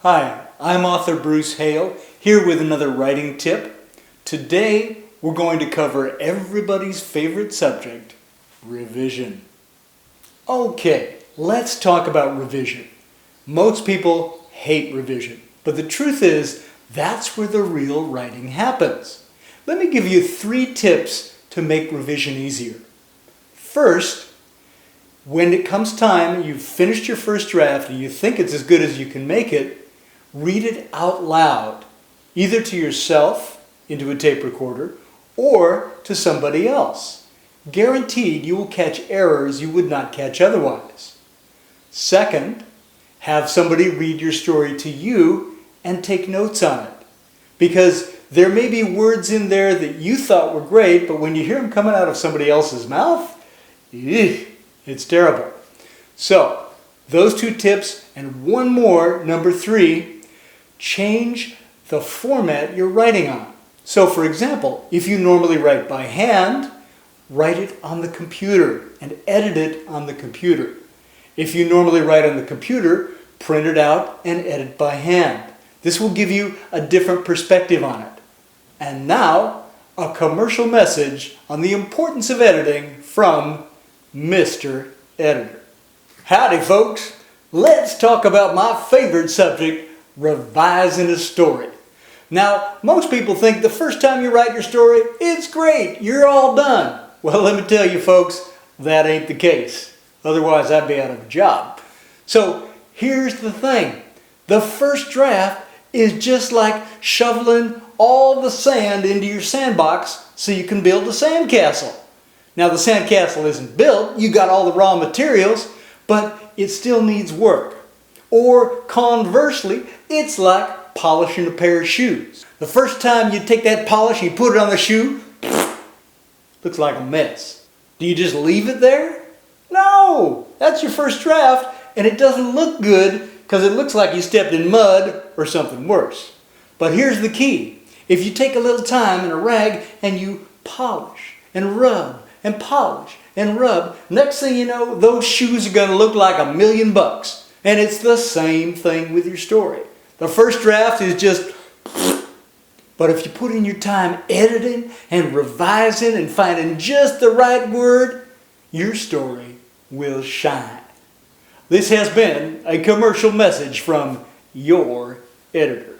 Hi, I'm author Bruce Hale, here with another writing tip. Today, we're going to cover everybody's favorite subject, revision. Okay, let's talk about revision. Most people hate revision, but the truth is, that's where the real writing happens. Let me give you 3 tips to make revision easier. First, when it comes time and you've finished your first draft and you think it's as good as you can make it, read it out loud, either to yourself into a tape recorder or to somebody else. Guaranteed you will catch errors you would not catch otherwise. Second, have somebody read your story to you and take notes on it. Because there may be words in there that you thought were great, but when you hear them coming out of somebody else's mouth, it's terrible. So, those 2 tips and one more, number 3, change the format you're writing on. So for example, if you normally write by hand, write it on the computer and edit it on the computer. If you normally write on the computer, print it out and edit by hand. This will give you a different perspective on it. And now, a commercial message on the importance of editing from Mr. Editor. Howdy folks, let's talk about my favorite subject, revising a story. Now, most people think the first time you write your story, it's great, you're all done. Well, let me tell you folks, that ain't the case. Otherwise, I'd be out of a job. So, here's the thing. The first draft is just like shoveling all the sand into your sandbox so you can build a sandcastle. Now, the sandcastle isn't built, you got all the raw materials, but it still needs work. Or conversely, it's like polishing a pair of shoes. The first time you take that polish and you put it on the shoe, looks like a mess. Do you just leave it there? No! That's your first draft and it doesn't look good because it looks like you stepped in mud or something worse. But here's the key. If you take a little time and a rag and you polish and rub and polish and rub, next thing you know, those shoes are going to look like $1,000,000. And it's the same thing with your story. The first draft is just, but if you put in your time editing and revising and finding just the right word, your story will shine. This has been a commercial message from your editor.